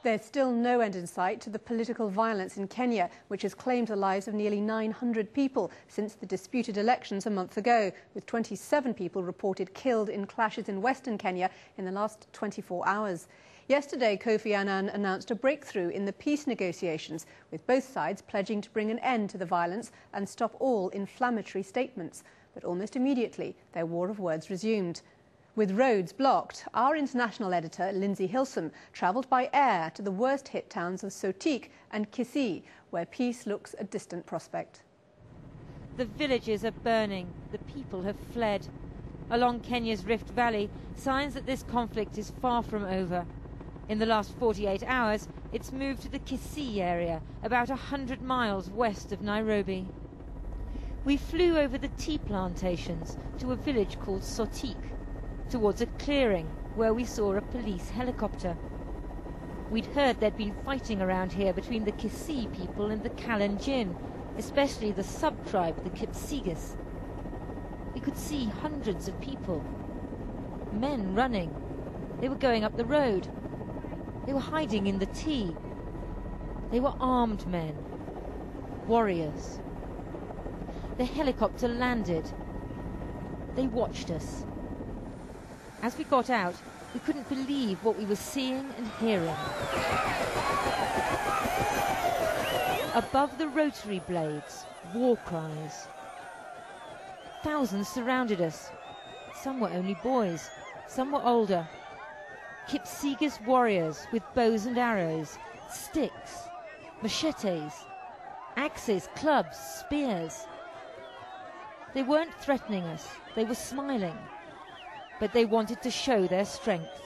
There's still no end in sight to the political violence in Kenya, which has claimed the lives of nearly 900 people since the disputed elections a month ago, with 27 people reported killed in clashes in western Kenya in the last 24 hours. Yesterday, Kofi Annan announced a breakthrough in the peace negotiations, with both sides pledging to bring an end to the violence and stop all inflammatory statements. But almost immediately, their war of words resumed. With roads blocked, our international editor, Lindsey Hilsum, travelled by air to the worst-hit towns of Sotik and Kisii, where peace looks a distant prospect. The villages are burning. The people have fled. Along Kenya's Rift Valley, signs that this conflict is far from over. In the last 48 hours, it's moved to the Kisii area, about 100 miles west of Nairobi. We flew over the tea plantations to a village called Sotik, towards a clearing where we saw a police helicopter. We'd heard there'd been fighting around here between the Kisii people and the Kalenjin, especially the sub-tribe, the Kipsigis. We could see hundreds of people, men running. They were going up the road. They were hiding in the tea. They were armed men, warriors. The helicopter landed. They watched us. As we got out, we couldn't believe what we were seeing and hearing. Above the rotary blades, war cries. Thousands surrounded us. Some were only boys, some were older. Kipsigis warriors with bows and arrows, sticks, machetes, axes, clubs, spears. They weren't threatening us, they were smiling. But they wanted to show their strength.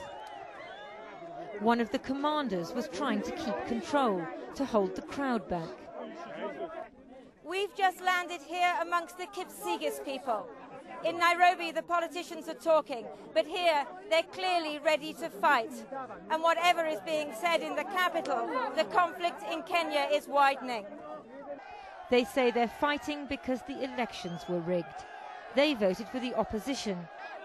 One of the commanders was trying to keep control, to hold the crowd back. We've just landed here amongst the Kipsigis people. In Nairobi, the politicians are talking, but here they're clearly ready to fight. And whatever is being said in the capital, the conflict in Kenya is widening. They say they're fighting because the elections were rigged. They voted for the opposition.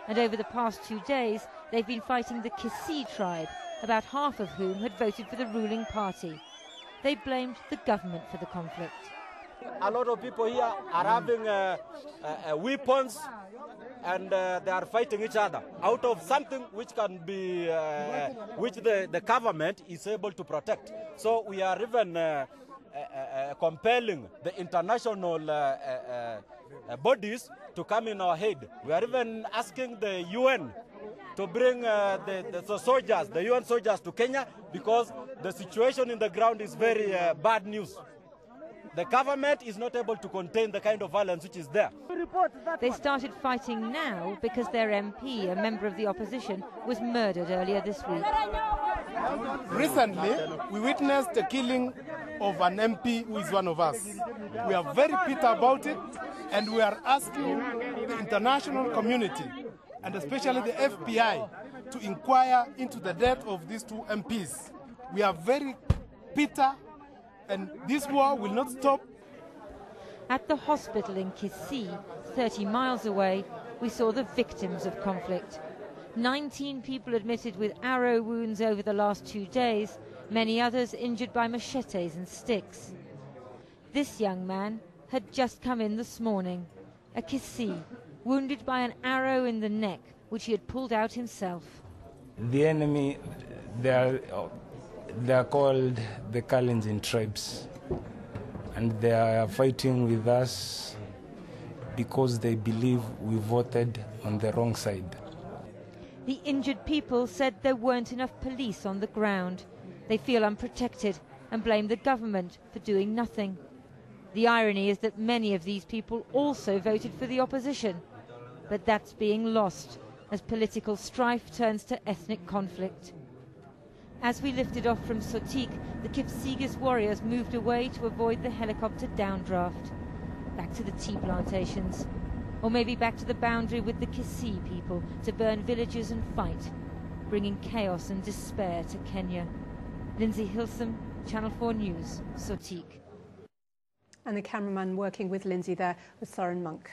And over the past 2 days, they've been fighting the Kisii tribe, about half of whom had voted for the ruling party. They blamed the government for the conflict. A lot of people here are having weapons and they are fighting each other out of something which can be, which the government is able to protect. So we are even compelling the international bodies to come in our aid. We are even asking the UN to bring the soldiers, the UN soldiers to Kenya, because the situation in the ground is very bad news. The government is not able to contain the kind of violence which is there. They started fighting now because their MP, a member of the opposition, was murdered earlier this week. Recently, we witnessed the killing of an MP who is one of us. We are very bitter about it, and we are asking the international community, and especially the FBI, to inquire into the death of these two MPs. We are very bitter, and this war will not stop. At the hospital in Kisii, 30 miles away, we saw the victims of conflict. 19 people admitted with arrow wounds over the last 2 days, many others injured by machetes and sticks. This young man had just come in this morning, a Kisii, wounded by an arrow in the neck, which he had pulled out himself. The enemy, they are called the Kalenjin tribes, and they are fighting with us because they believe we voted on the wrong side. The injured people said there weren't enough police on the ground. They feel unprotected and blame the government for doing nothing. The irony is that many of these people also voted for the opposition, but that's being lost as political strife turns to ethnic conflict. As we lifted off from Sotik, the Kipsigis warriors moved away to avoid the helicopter downdraft. Back to the tea plantations, or maybe back to the boundary with the Kisii people to burn villages and fight, bringing chaos and despair to Kenya. Lindsey Hilsum, Channel 4 News, Sotik. And the cameraman working with Lindsey there was Soren Monk.